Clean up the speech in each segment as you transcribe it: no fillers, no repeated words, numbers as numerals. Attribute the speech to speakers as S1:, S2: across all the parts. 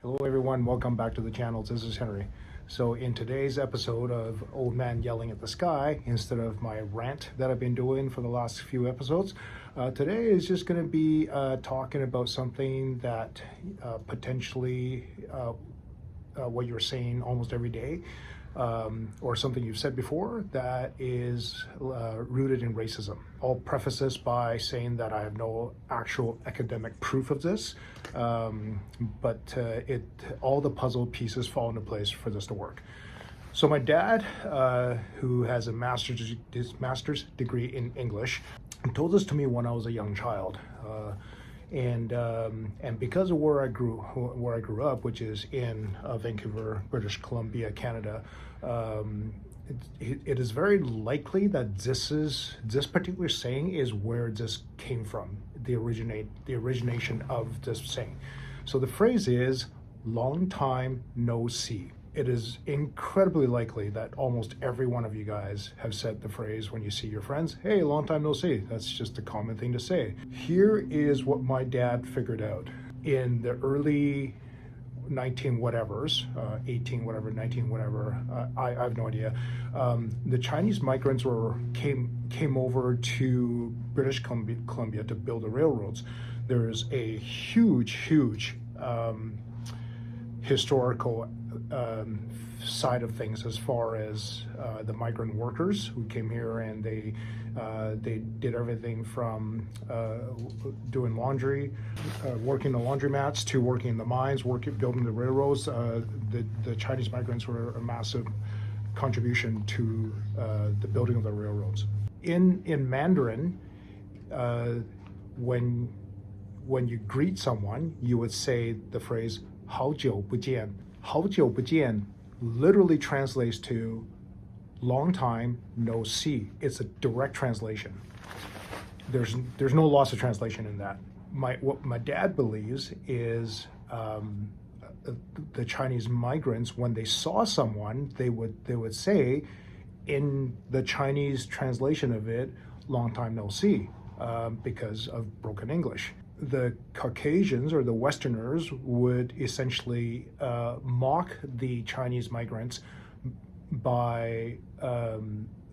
S1: Hello everyone, welcome back to the channel. This is Henry. So in today's episode of Old Man Yelling at the Sky, instead of my rant that I've been doing for the last few episodes, today is just going to be talking about something that potentially what you're saying almost every day, or something you've said before that is rooted in racism. I'll preface this by saying that I have no actual academic proof of this, but all the puzzle pieces fall into place for this to work. So my dad, who has a master's degree in English, told this to me when I was a young child. And because of where I grew up, which is in Vancouver, British Columbia, Canada, it is very likely that this particular saying is where this came from, the origination of this saying. So the phrase is "long time no see." It is incredibly likely that almost every one of you guys have said the phrase when you see your friends, "Hey, long time no see." That's just a common thing to say. Here is what my dad figured out. In the early 19 whatevers, 18 whatever, 19 whatever, I have no idea. The Chinese migrants came over to British Columbia to build the railroads. There's a huge historical side of things as far as the migrant workers who came here, and they did everything from doing laundry, working the laundromats, to working in the mines, building the railroads. The Chinese migrants were a massive contribution to the building of the railroads. In Mandarin, when you greet someone, you would say the phrase 好久不见. 好久不见 literally translates to long time no see. It's a direct translation. There's no loss of translation in that. What my dad believes is the Chinese migrants, when they saw someone, they would say, in the Chinese translation of it, long time no see, because of broken English. The Caucasians or the Westerners would essentially mock the Chinese migrants by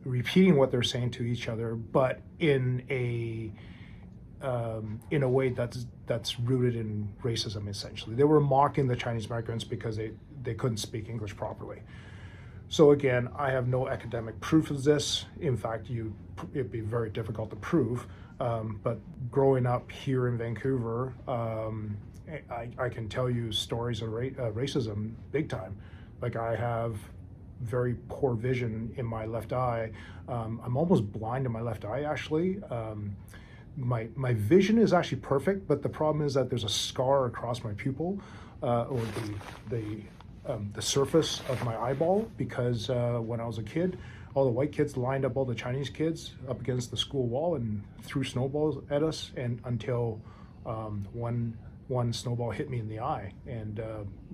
S1: repeating what they're saying to each other, but in a way that's rooted in racism. Essentially, they were mocking the Chinese migrants because they couldn't speak English properly. So again, I have no academic proof of this. In fact, it'd be very difficult to prove. But growing up here in Vancouver, I can tell you stories of racism big time. Like, I have very poor vision in my left eye. I'm almost blind in my left eye, actually. My vision is actually perfect, but the problem is that there's a scar across my pupil, or the surface of my eyeball, because when I was a kid, all the white kids lined up all the Chinese kids up against the school wall and threw snowballs at us, and until one snowball hit me in the eye, and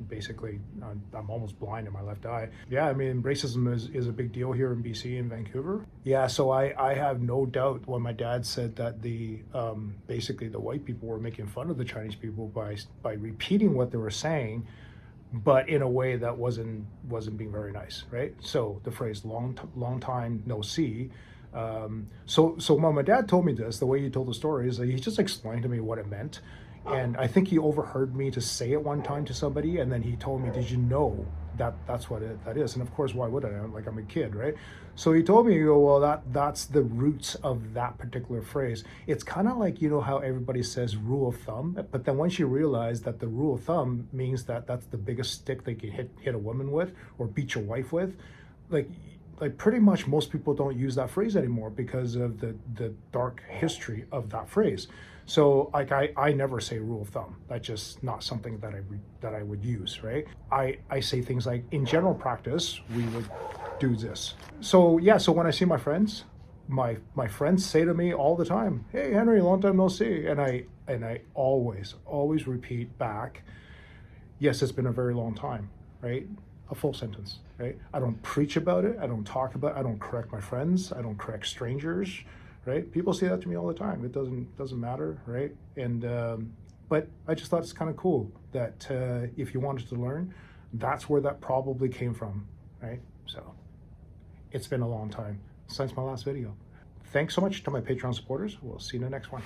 S1: basically I'm almost blind in my left eye. Yeah, I mean, racism is a big deal here in BC and Vancouver. Yeah, so I have no doubt when my dad said that basically the white people were making fun of the Chinese people by repeating what they were saying, but in a way that wasn't being very nice, right? So the phrase long time no see. So when my dad told me this, the way he told the story is that he just explained to me what it meant. And I think he overheard me to say it one time to somebody, and then he told me, "Did you know that's what that is?" And of course, why would I? I'm a kid, right? So he told me, well, that's the roots of that particular phrase. It's kind of like, you know how everybody says rule of thumb, but then once you realize that the rule of thumb means that that's the biggest stick they can hit a woman with, or beat your wife with, like pretty much most people don't use that phrase anymore because of the dark history of that phrase. So like I never say rule of thumb. That's just not something that I would use, right? I say things like, in general practice, we would do this. So yeah, so when I see my friends, my friends say to me all the time, "Hey Henry, long time no see," and I always repeat back, "Yes, it's been a very long time," right? A full sentence, right? I don't preach about it. I don't talk about it. I don't correct my friends. I don't correct strangers, right? People say that to me all the time. It doesn't matter, right? And But I just thought it's kind of cool that if you wanted to learn, that's where that probably came from, right? So it's been a long time since my last video. Thanks so much to my Patreon supporters. We'll see you in the next one.